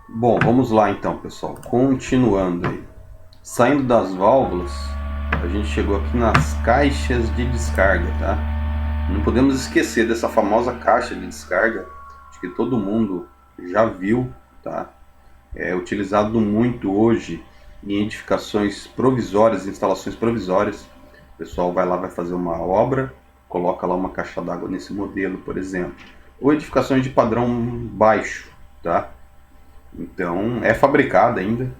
Bom, vamos lá então, pessoal. Continuando aí. Saindo das válvulas, a gente chegou aqui nas caixas de descarga, tá? Não podemos esquecer dessa famosa caixa de descarga, acho que todo mundo já viu, tá? É utilizado muito hoje em edificações provisórias, instalações provisórias. O pessoal vai lá, vai fazer uma obra, coloca lá uma caixa d'água nesse modelo, por exemplo. Ou edificações de padrão baixo, tá? Então, é fabricada ainda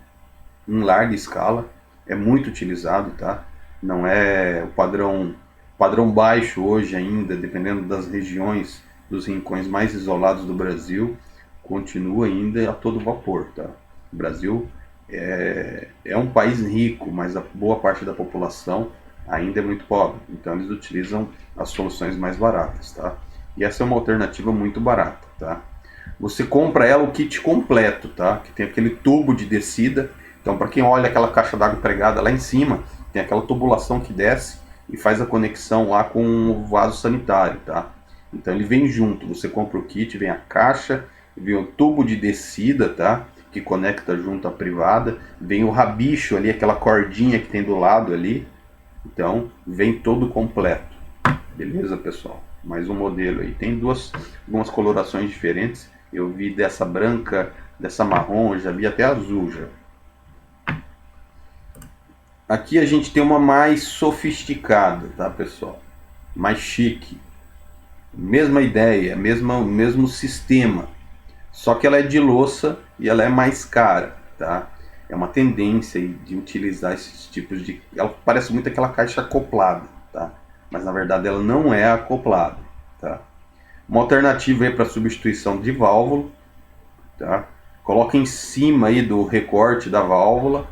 em larga escala, é muito utilizado, tá? Não é o padrão baixo hoje ainda, dependendo das regiões, dos rincões mais isolados do Brasil, continua ainda a todo vapor, tá? O Brasil é um país rico, mas a boa parte da população ainda é muito pobre, então eles utilizam as soluções mais baratas, tá? E essa é uma alternativa muito barata, tá? Você compra ela o kit completo, tá? Que tem aquele tubo de descida. Então, para quem olha aquela caixa d'água pregada lá em cima, tem aquela tubulação que desce e faz a conexão lá com o vaso sanitário, tá? Então ele vem junto. Você compra o kit, vem a caixa, vem o tubo de descida, tá? Que conecta junto à privada, vem o rabicho ali, aquela cordinha que tem do lado ali. Então, vem todo completo. Beleza, pessoal? Mais um modelo aí. Tem algumas colorações diferentes. Eu vi dessa branca, dessa marrom, já vi até azul já. Aqui a gente tem uma mais sofisticada, tá, pessoal? Mais chique. Mesma ideia, mesmo sistema. Só que ela é de louça e ela é mais cara, tá? É uma tendência de utilizar esses tipos de... Ela parece muito aquela caixa acoplada, tá? Mas na verdade ela não é acoplada, tá? Uma alternativa aí para substituição de válvula, tá? Coloca em cima aí do recorte da válvula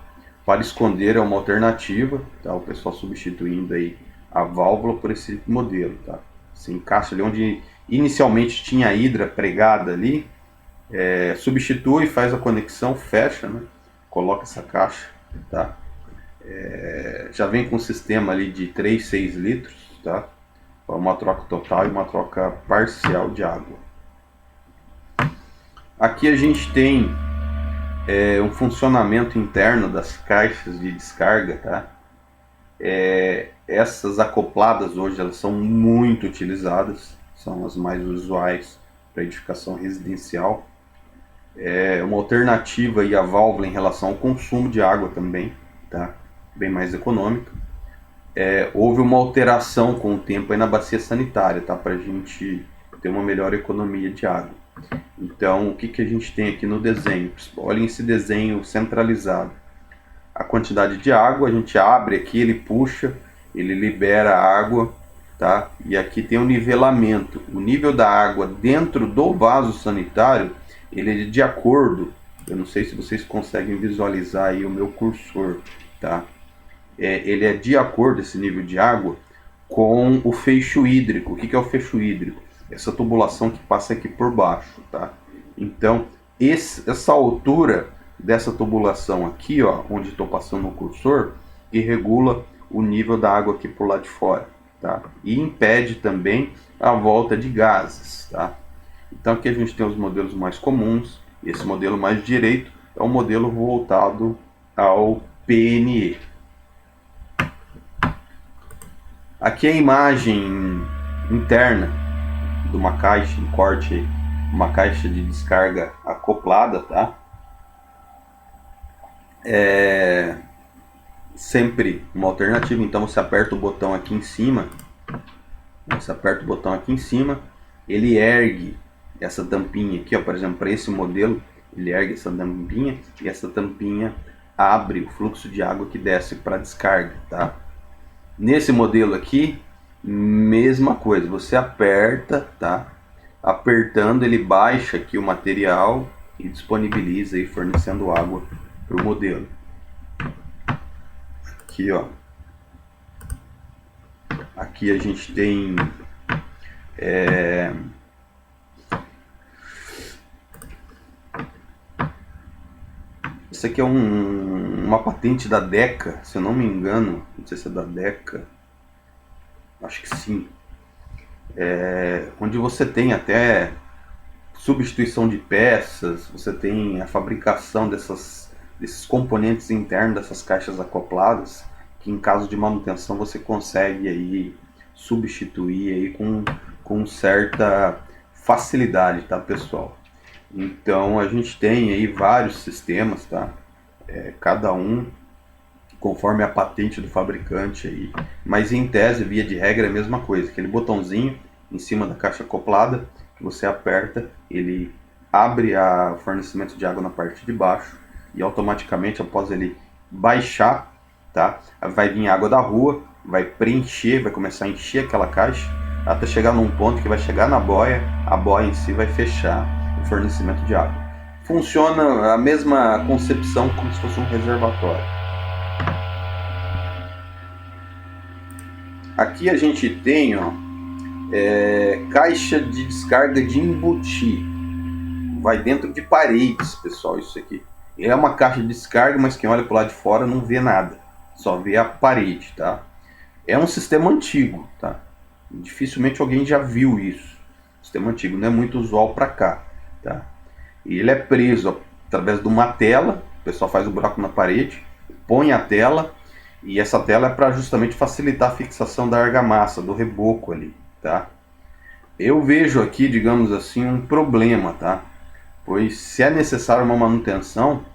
para esconder, é uma alternativa, tá? O pessoal substituindo aí a válvula por esse modelo, tá? Você encaixa ali onde inicialmente tinha a hidra pregada ali, substitui, faz a conexão, fecha, né? Coloca essa caixa, tá? Já vem com um sistema ali de 3, 6 litros, tá? Uma troca total e uma troca parcial de água. Aqui a gente tem um funcionamento interno das caixas de descarga, tá? Essas acopladas hoje elas são muito utilizadas, são as mais usuais para edificação residencial. É uma alternativa aí à válvula em relação ao consumo de água também, tá? Bem mais econômica. Houve uma alteração com o tempo aí na bacia sanitária, tá? Para a gente ter uma melhor economia de água. Então, o que, que a gente tem aqui no desenho? Olhem esse desenho centralizado. A quantidade de água, a gente abre aqui, ele puxa, ele libera a água, tá? E aqui tem um nivelamento. O nível da água dentro do vaso sanitário, ele é de acordo, eu não sei se vocês conseguem visualizar aí o meu cursor, tá? Ele é de acordo, esse nível de água, com o feixo hídrico. O que, que é o feixo hídrico? Essa tubulação que passa aqui por baixo, tá? Então, essa altura dessa tubulação aqui, ó, onde estou passando o cursor, que regula o nível da água aqui por lá de fora, tá? E impede também a volta de gases, tá? Então aqui a gente tem os modelos mais comuns. Esse modelo mais direito é o modelo voltado ao PNE. Aqui é a imagem interna de uma caixa, um corte, uma caixa de descarga acoplada, tá? Sempre uma alternativa, então você aperta o botão aqui em cima, ele ergue essa tampinha aqui, ó, por exemplo, para esse modelo, ele ergue essa tampinha e essa tampinha abre o fluxo de água que desce para a descarga, tá? Nesse modelo aqui, mesma coisa, você aperta, tá? Apertando ele baixa aqui o material e disponibiliza aí fornecendo água para o modelo. Aqui, ó. Aqui a gente tem isso aqui é uma patente da Deca, se eu não me engano, não sei se é da Deca, acho que sim. Onde você tem até substituição de peças, você tem a fabricação desses componentes internos dessas caixas acopladas, que em caso de manutenção você consegue aí substituir aí com certa facilidade, tá, pessoal? Então a gente tem aí vários sistemas, tá? Cada um conforme a patente do fabricante aí, mas em tese, via de regra, é a mesma coisa, aquele botãozinho em cima da caixa acoplada que você aperta, ele abre o fornecimento de água na parte de baixo e automaticamente, após ele baixar, tá, vai vir água da rua, vai preencher, vai começar a encher aquela caixa até chegar num ponto que vai chegar na boia, a boia em si vai fechar o fornecimento de água. Funciona a mesma concepção como se fosse um reservatório. Aqui a gente tem, ó, caixa de descarga de embutir. Vai dentro de paredes, pessoal, isso aqui. É uma caixa de descarga, mas quem olha para o lado de fora não vê nada. Só vê a parede, tá? É um sistema antigo, tá? Dificilmente alguém já viu isso. Sistema antigo, não é muito usual para cá, tá? E ele é preso através de uma tela. O pessoal faz o buraco na parede, põe a tela, e essa tela é para justamente facilitar a fixação da argamassa, do reboco ali, tá? Eu vejo aqui, digamos assim, um problema, tá? Pois se é necessário uma manutenção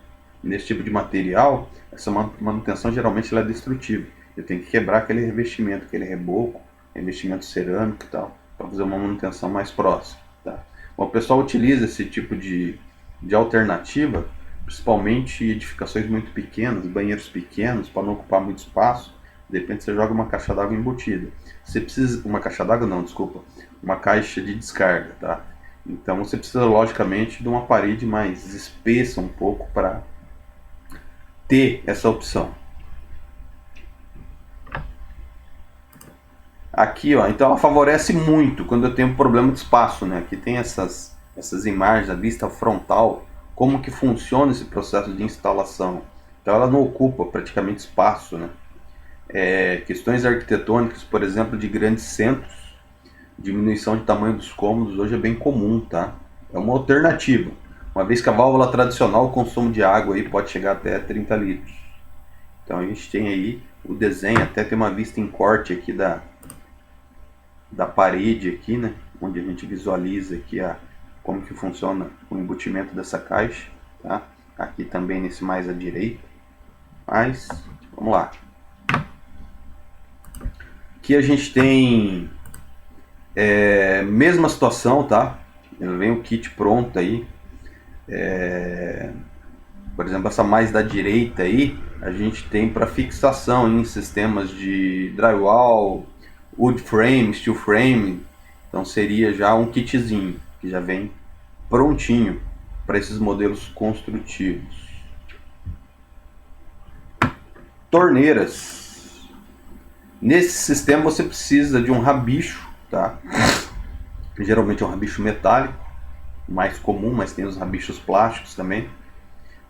nesse tipo de material, essa manutenção geralmente ela é destrutiva. Eu tenho que quebrar aquele revestimento, aquele reboco, revestimento cerâmico e tal, para fazer uma manutenção mais próxima, tá? Bom, o pessoal utiliza esse tipo de alternativa, principalmente em edificações muito pequenas, banheiros pequenos, para não ocupar muito espaço. De repente você joga uma caixa d'água embutida. Você precisa, uma caixa d'água não, desculpa, uma caixa de descarga, tá? Então você precisa logicamente de uma parede mais espessa um pouco para ter essa opção. Aqui, ó, então ela favorece muito quando eu tenho um problema de espaço, né? Aqui tem essas imagens, a vista frontal, como que funciona esse processo de instalação. Então ela não ocupa praticamente espaço, né? Questões arquitetônicas, por exemplo, de grandes centros, diminuição de tamanho dos cômodos hoje é bem comum, tá? É uma alternativa. Uma vez que a válvula tradicional, o consumo de água aí pode chegar até 30 litros. Então a gente tem aí o desenho, até tem uma vista em corte aqui da parede aqui, né? Onde a gente visualiza aqui como que funciona o embutimento dessa caixa, tá? Aqui também nesse mais à direita. Mas, vamos lá. Aqui a gente tem mesma situação, tá? Vem o kit pronto aí. Por exemplo, essa mais da direita aí, a gente tem para fixação em sistemas de drywall, wood frame, steel frame. Então seria já um kitzinho que já vem prontinho para esses modelos construtivos. Torneiras. Nesse sistema você precisa de um rabicho, tá? Geralmente é um rabicho metálico, mais comum, mas tem os rabichos plásticos também,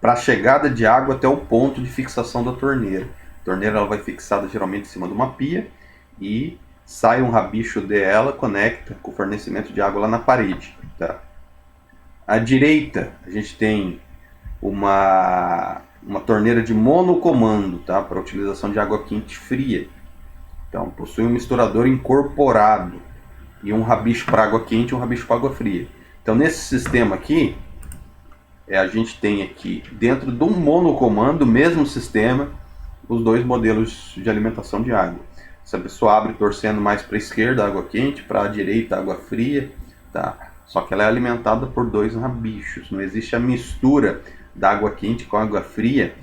para a chegada de água até o ponto de fixação da torneira. A torneira ela vai fixada geralmente em cima de uma pia e sai um rabicho dela, conecta com o fornecimento de água lá na parede, tá? À direita a gente tem uma torneira de monocomando, tá? Para utilização de água quente fria. Então possui um misturador incorporado e um rabicho para água quente e um rabicho para água fria. Então nesse sistema aqui, a gente tem aqui dentro de um monocomando, mesmo sistema, os dois modelos de alimentação de água. Se a pessoa abre torcendo mais para a esquerda, água quente, para a direita, água fria, tá? Só que ela é alimentada por dois rabichos, não existe a mistura da água quente com a água fria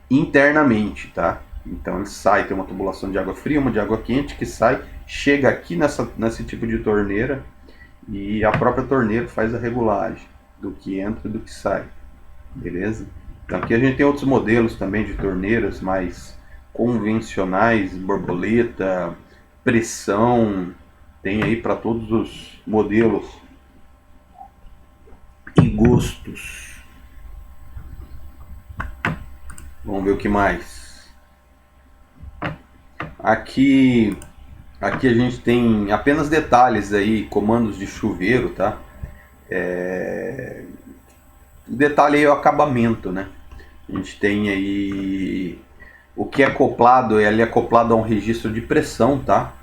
internamente, tá? Então ele sai, tem uma tubulação de água fria, uma de água quente que sai, chega aqui nesse tipo de torneira e a própria torneira faz a regulagem do que entra e do que sai, beleza? Então aqui a gente tem outros modelos também de torneiras mais convencionais, borboleta, pressão, tem aí para todos os modelos e gostos. Vamos ver o que mais. Aqui a gente tem apenas detalhes aí, comandos de chuveiro, tá? O detalhe aí é o acabamento, né? A gente tem aí o que é acoplado, ele é acoplado a um registro de pressão, tá?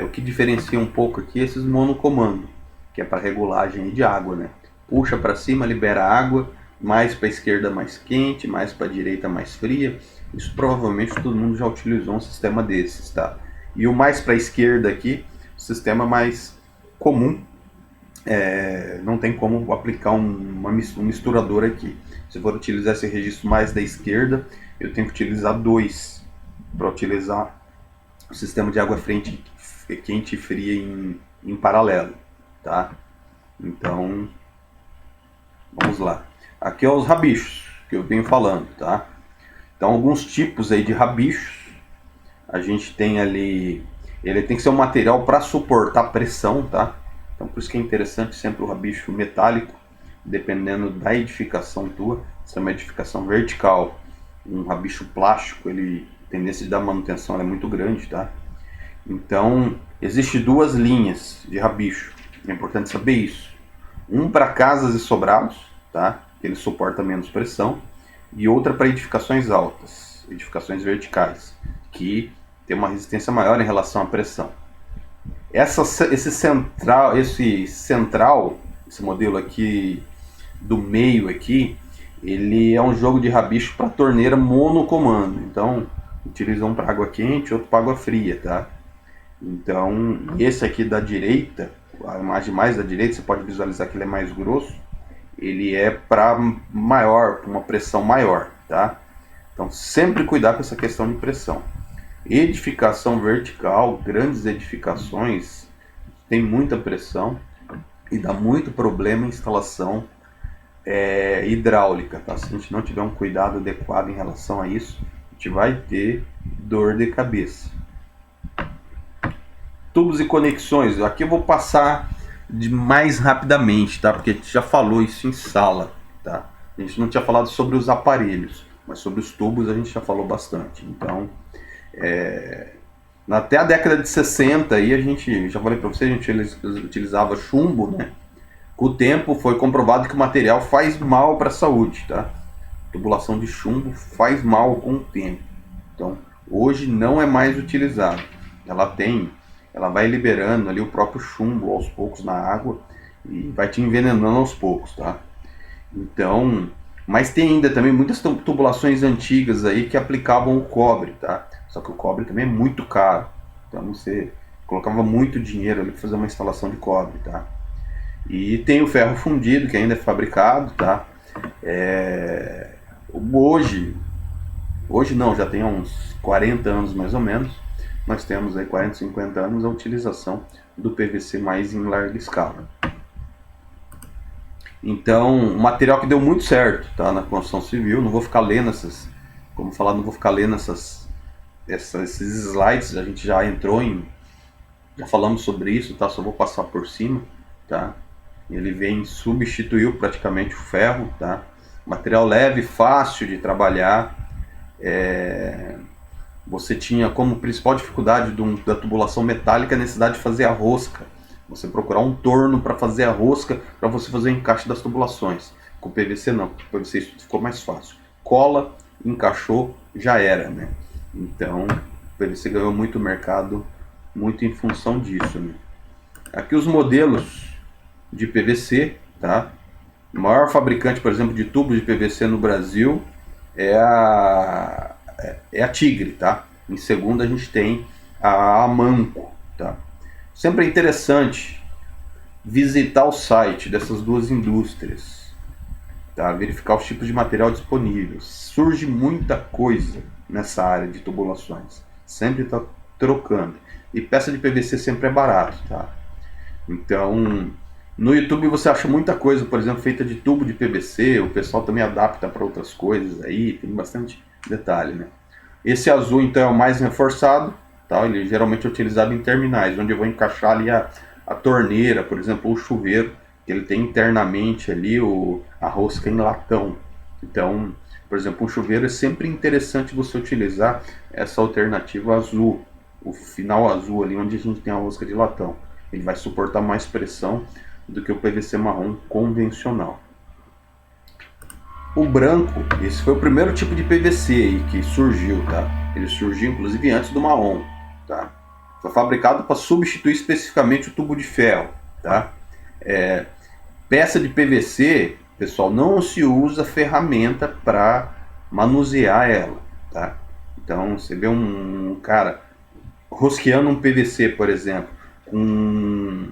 O que diferencia um pouco aqui é esses monocomando, que é para regulagem de água, né? Puxa para cima, libera água, mais para a esquerda mais quente, mais para a direita mais fria. Isso provavelmente todo mundo já utilizou um sistema desses, tá? E o mais para a esquerda aqui, o sistema mais comum, não tem como aplicar um misturador aqui. Se eu for utilizar esse registro mais da esquerda, eu tenho que utilizar dois para utilizar o sistema de água quente e fria em paralelo, tá? Então, vamos lá. Aqui é os rabichos que eu venho falando, tá? Então, alguns tipos aí de rabichos. A gente tem ali, ele tem que ser um material para suportar pressão, tá? Então, por isso que é interessante sempre o rabicho metálico, dependendo da edificação tua. Se é uma edificação vertical, um rabicho plástico, a tendência de dar manutenção é muito grande, tá? Então, existem duas linhas de rabicho. É importante saber isso. Um para casas e sobrados, tá? Que ele suporta menos pressão. E outra para edificações altas, edificações verticais, que tem uma resistência maior em relação à pressão. Esse modelo aqui do meio aqui, ele é um jogo de rabicho para torneira monocomando. Então, utiliza um para água quente, outro para água fria, tá? Então, esse aqui da direita, a imagem mais da direita, você pode visualizar que ele é mais grosso. Ele é para uma pressão maior, tá? Então, sempre cuidar com essa questão de pressão. Edificação vertical, grandes edificações, tem muita pressão e dá muito problema em instalação hidráulica, tá? Se a gente não tiver um cuidado adequado em relação a isso, a gente vai ter dor de cabeça. Tubos e conexões, aqui eu vou passar mais rapidamente, tá? Porque a gente já falou isso em sala, tá? A gente não tinha falado sobre os aparelhos, mas sobre os tubos a gente já falou bastante. Então, até a década de 60 aí a gente, já falei para você, a gente utilizava chumbo, né? Com o tempo foi comprovado que o material faz mal para a saúde, tá? Tubulação de chumbo faz mal com o tempo. Então, hoje não é mais utilizado. Ela vai liberando ali o próprio chumbo aos poucos na água e vai te envenenando aos poucos, tá? Então, mas tem ainda também muitas tubulações antigas aí que aplicavam o cobre, tá? Só que o cobre também é muito caro. Então você colocava muito dinheiro ali para fazer uma instalação de cobre, tá? E tem o ferro fundido, que ainda é fabricado, tá? Hoje não, já tem uns 40 anos mais ou menos, nós temos aí 40, 50 anos a utilização do PVC mais em larga escala. Então, um material que deu muito certo, tá, na construção civil. Não vou ficar lendo esses slides, a gente já já falamos sobre isso, tá? Só vou passar por cima, tá? Ele substituiu praticamente o ferro, tá? Material leve, fácil de trabalhar. Você tinha como principal dificuldade da tubulação metálica a necessidade de fazer a rosca. Você procurar um torno para fazer a rosca, para você fazer o encaixe das tubulações. Com o PVC não, com o PVC isso ficou mais fácil. Cola, encaixou, já era, né? Então, o PVC ganhou muito mercado, muito em função disso, né? Aqui os modelos de PVC, tá? O maior fabricante, por exemplo, de tubos de PVC no Brasil é a Tigre, tá? Em segundo a gente tem a Amanco, tá? Sempre é interessante visitar o site dessas duas indústrias, tá? Verificar os tipos de material disponíveis. Surge muita coisa nessa área de tubulações, sempre está trocando. E peça de PVC sempre é barato, tá? Então, no YouTube você acha muita coisa, por exemplo, feita de tubo de PVC, o pessoal também adapta para outras coisas aí, tem bastante detalhe, né? Esse azul então é o mais reforçado, tá? Ele geralmente é utilizado em terminais, onde eu vou encaixar ali a torneira, por exemplo, o chuveiro, que ele tem internamente ali a rosca em latão. Então, por exemplo, um chuveiro é sempre interessante você utilizar essa alternativa azul, o final azul ali onde a gente tem a rosca de latão. Ele vai suportar mais pressão do que o PVC marrom convencional. O branco, esse foi o primeiro tipo de PVC aí que surgiu, tá? Ele surgiu inclusive antes do marrom, tá? Foi fabricado para substituir especificamente o tubo de ferro, tá? Peça de PVC, pessoal, não se usa ferramenta para manusear ela, tá? Então, você vê um cara rosqueando um PVC, por exemplo, com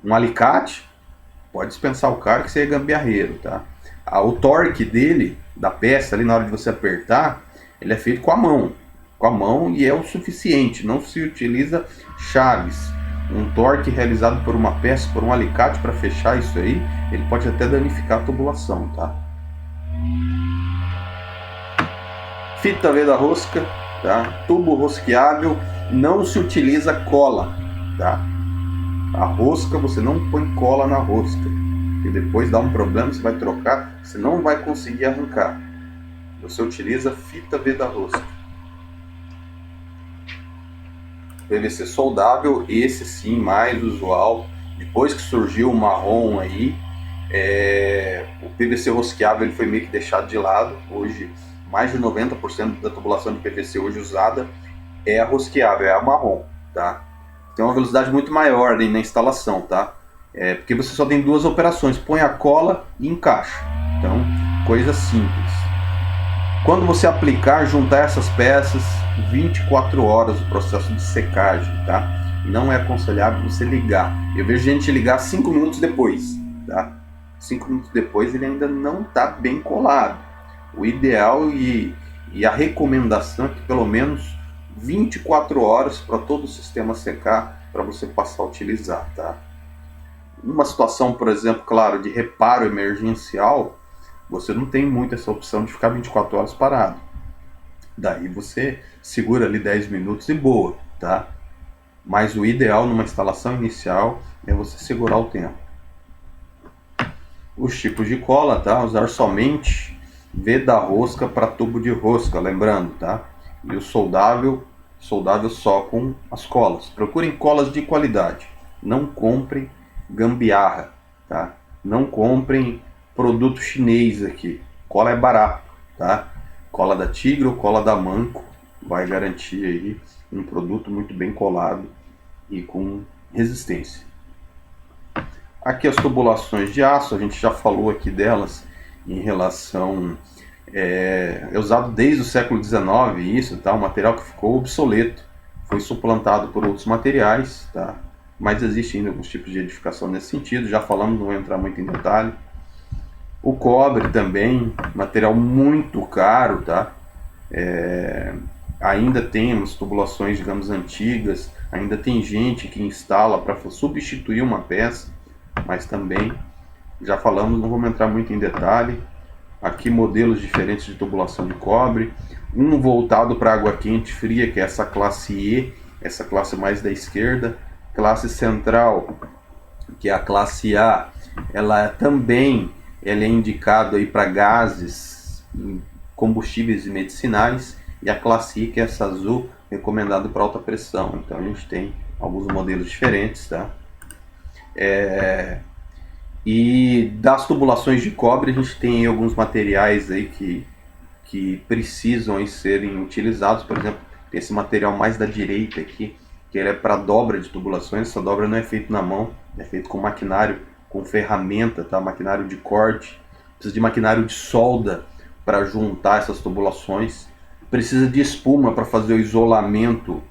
um alicate, pode dispensar o cara que você é gambiarreiro, tá? O torque dele, da peça ali na hora de você apertar, ele é feito com a mão e é o suficiente, não se utiliza chaves. Um torque realizado por uma peça, por um alicate para fechar isso aí, ele pode até danificar a tubulação, tá? Fita veda-rosca, tá? Tubo rosqueável, não se utiliza cola, tá? A rosca, você não põe cola na rosca, porque depois dá um problema, você vai trocar, você não vai conseguir arrancar. Você utiliza fita veda-rosca. PVC soldável, esse sim, mais usual. Depois que surgiu o marrom aí, o PVC rosqueável ele foi meio que deixado de lado. Hoje, mais de 90% da tubulação de PVC hoje usada é a rosqueável, é a marrom, tá? Tem uma velocidade muito maior na instalação, tá? Porque você só tem duas operações, põe a cola e encaixa. Então, coisa simples. Quando você aplicar, juntar essas peças, 24 horas o processo de secagem, tá? Não é aconselhável você ligar. Eu vejo gente ligar 5 minutos depois, tá? 5 minutos depois ele ainda não está bem colado. O ideal e a recomendação é que pelo menos 24 horas para todo o sistema secar, para você passar a utilizar, tá? Uma situação, por exemplo, claro, de reparo emergencial, você não tem muito essa opção de ficar 24 horas parado. Daí você segura ali 10 minutos e boa, tá? Mas o ideal numa instalação inicial é você segurar o tempo. Os tipos de cola, tá? Usar somente veda-rosca para tubo de rosca, lembrando, tá? E o soldável só com as colas. Procurem colas de qualidade. Não comprem gambiarra, tá? Não comprem produto chinês aqui. Cola é barato, tá? Cola da Tigre ou cola da Manco vai garantir aí um produto muito bem colado e com resistência. Aqui as tubulações de aço, a gente já falou aqui delas em relação... É usado desde o século XIX isso, tá? Um material que ficou obsoleto, foi suplantado por outros materiais, tá? Mas existem ainda alguns tipos de edificação nesse sentido, já falamos, não vou entrar muito em detalhe. O cobre também, material muito caro, tá? Ainda tem umas tubulações, digamos, antigas, ainda tem gente que instala para substituir uma peça, mas também, já falamos, não vamos entrar muito em detalhe. Aqui modelos diferentes de tubulação de cobre, um voltado para água quente fria, que é essa classe E, essa classe mais da esquerda, classe central, que é a classe A, ela também é indicado aí para gases, combustíveis e medicinais, e a classe I, que é essa azul, recomendado para alta pressão. Então a gente tem alguns modelos diferentes, tá? E das tubulações de cobre a gente tem alguns materiais aí que precisam aí serem utilizados. Por exemplo, tem esse material mais da direita aqui, que ele é para dobra de tubulações. Essa dobra não é feita na mão, é feito com maquinário, com ferramenta, tá? Maquinário de corte, precisa de maquinário de solda para juntar essas tubulações, precisa de espuma para fazer o isolamento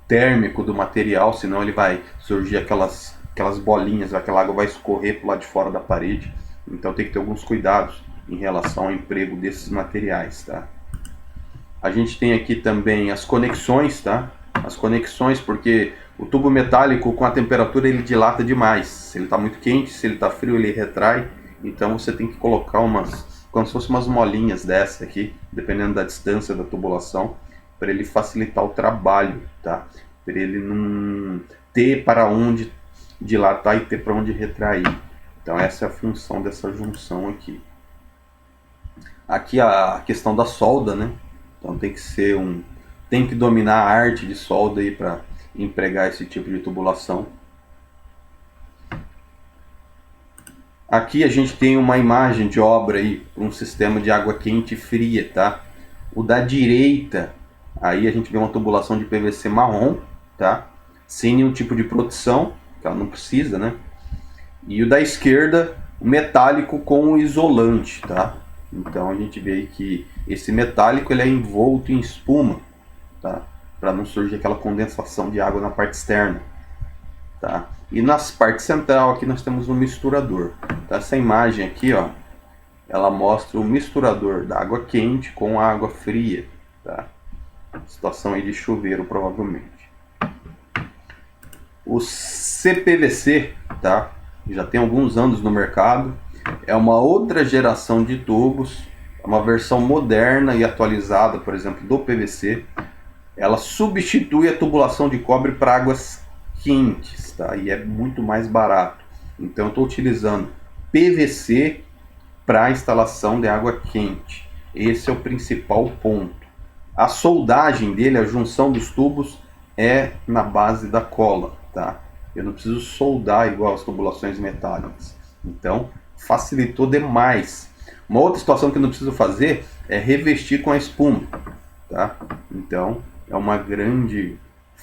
térmico do material, senão ele vai surgir aquelas bolinhas, aquela água vai escorrer para o lado de fora da parede. Então tem que ter alguns cuidados em relação ao emprego desses materiais, tá? A gente tem aqui também as conexões, tá? As conexões, porque o tubo metálico com a temperatura ele dilata demais. Se ele está muito quente, se ele está frio ele retrai. Então você tem que colocar como se fossem umas molinhas dessa aqui, dependendo da distância da tubulação, para ele facilitar o trabalho, tá? Para ele não ter para onde dilatar e ter para onde retrair. Então essa é a função dessa junção aqui. Aqui a questão da solda, né? Então tem que dominar a arte de solda aí para empregar esse tipo de tubulação. Aqui a gente tem uma imagem de obra aí, um sistema de água quente e fria, tá? O da direita, aí a gente vê uma tubulação de PVC marrom, tá? Sem nenhum tipo de proteção, que ela não precisa, né? E o da esquerda, metálico com isolante, tá? Então a gente vê que esse metálico ele é envolto em espuma, tá? Para não surgir aquela condensação de água na parte externa, tá? E nas partes central aqui nós temos um misturador. Tá? Essa imagem aqui, ó, ela mostra o misturador da água quente com a água fria, tá? Situação aí de chuveiro provavelmente. O CPVC, tá? Já tem alguns anos no mercado. É uma outra geração de tubos, é uma versão moderna e atualizada, por exemplo, do PVC. Ela substitui a tubulação de cobre para águas quentes, tá? E é muito mais barato. Então eu estou utilizando PVC para a instalação de água quente. Esse é o principal ponto. A soldagem dele, a junção dos tubos, é na base da cola, tá? Eu não preciso soldar igual as tubulações metálicas. Então facilitou demais. Uma outra situação que eu não preciso fazer é revestir com a espuma, tá? Então é uma grande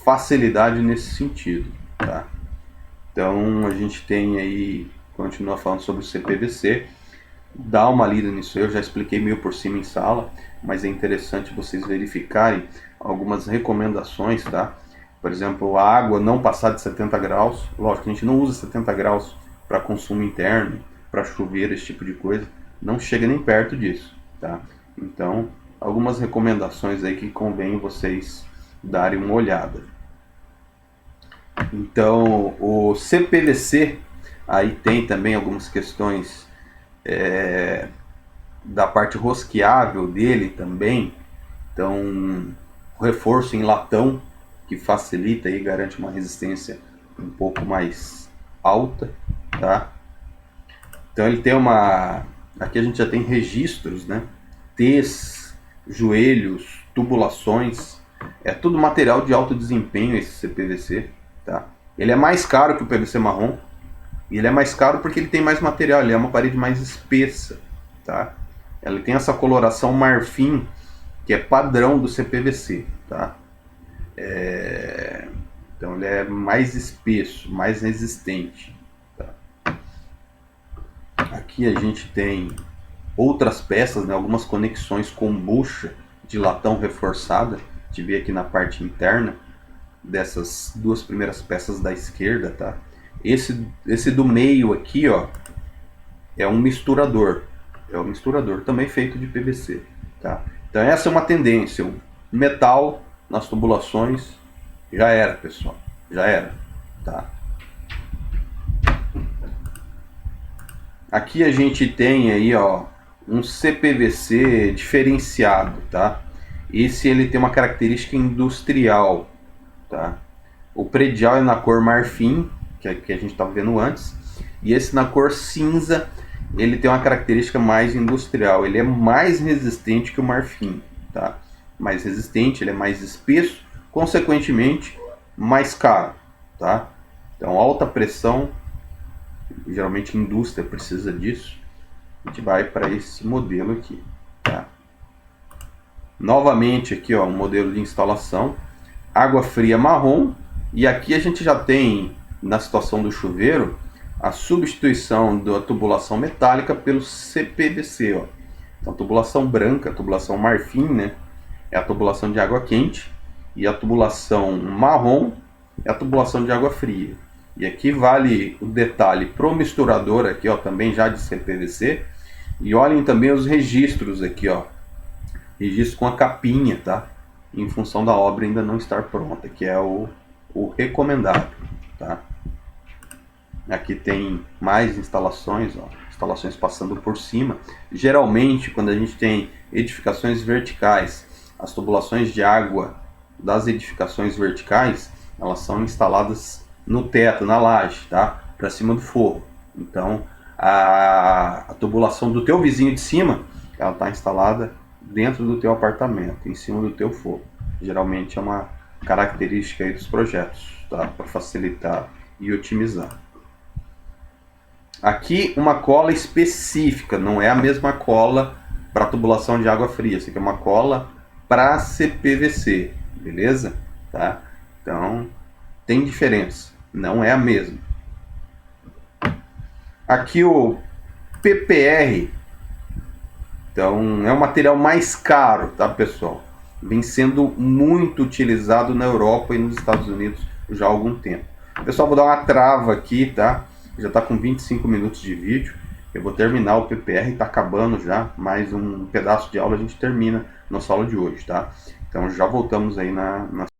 facilidade nesse sentido, tá? Então a gente tem aí, continua falando sobre o CPVC, dá uma lida nisso, eu já expliquei meio por cima em sala, mas é interessante vocês verificarem algumas recomendações, tá? Por exemplo, a água não passar de 70 graus, lógico que a gente não usa 70 graus para consumo interno, para chuveiro, esse tipo de coisa, não chega nem perto disso, tá? Então, algumas recomendações aí que convém vocês darem uma olhada. Então, o CPVC, aí tem também algumas questões da parte rosqueável dele também. Então, o reforço em latão, que facilita e garante uma resistência um pouco mais alta, tá? Então ele tem uma... Aqui a gente já tem registros, né? T's, joelhos, tubulações. É tudo material de alto desempenho esse CPVC, tá? Ele é mais caro que o PVC marrom. E ele é mais caro porque ele tem mais material, ele é uma parede mais espessa, tá? Ela tem essa coloração marfim, que é padrão do CPVC, tá? Então ele é mais espesso, mais resistente, tá? Aqui a gente tem outras peças, né? Algumas conexões com bucha de latão reforçada. A gente vê aqui na parte interna dessas duas primeiras peças da esquerda, tá? Esse do meio aqui, ó, é um misturador. É um misturador também feito de PVC, tá? Então essa é uma tendência. O metal nas tubulações já era, pessoal. Já era, tá? Aqui a gente tem aí, ó, um CPVC diferenciado, tá? Esse ele tem uma característica industrial, tá? O predial é na cor marfim, que a gente estava vendo antes, e esse na cor cinza, ele tem uma característica mais industrial, ele é mais resistente que o marfim, tá? Mais resistente, ele é mais espesso, consequentemente mais caro, tá? Então alta pressão, geralmente a indústria precisa disso, a gente vai para esse modelo aqui, tá? Novamente aqui, ó, um modelo de instalação, água fria marrom, e aqui a gente já tem, na situação do chuveiro, a substituição da tubulação metálica pelo CPVC, ó. Então, a tubulação branca, a tubulação marfim, né, é a tubulação de água quente, e a tubulação marrom é a tubulação de água fria. E aqui vale o detalhe pro misturador aqui, ó, também já de CPVC. E olhem também os registros aqui, ó. Registro com a capinha, tá? Em função da obra ainda não estar pronta, que é o recomendado, tá? Aqui tem mais instalações, ó, instalações passando por cima. Geralmente, quando a gente tem edificações verticais, as tubulações de água das edificações verticais, elas são instaladas no teto, na laje, tá? Para cima do forro. Então, a tubulação do teu vizinho de cima, ela está instalada dentro do teu apartamento, em cima do teu forro. Geralmente é uma característica aí dos projetos, tá? Para facilitar e otimizar. Aqui uma cola específica, não é a mesma cola para tubulação de água fria. Isso aqui é uma cola para CPVC, beleza? Tá? Então tem diferença, não é a mesma. Aqui o PPR, então é um material mais caro, tá, pessoal? Vem sendo muito utilizado na Europa e nos Estados Unidos já há algum tempo. Pessoal, vou dar uma trava aqui, tá? Já está com 25 minutos de vídeo. Eu vou terminar o PPR, está acabando já. Mais um pedaço de aula a gente termina nossa aula de hoje, tá? Então já voltamos aí na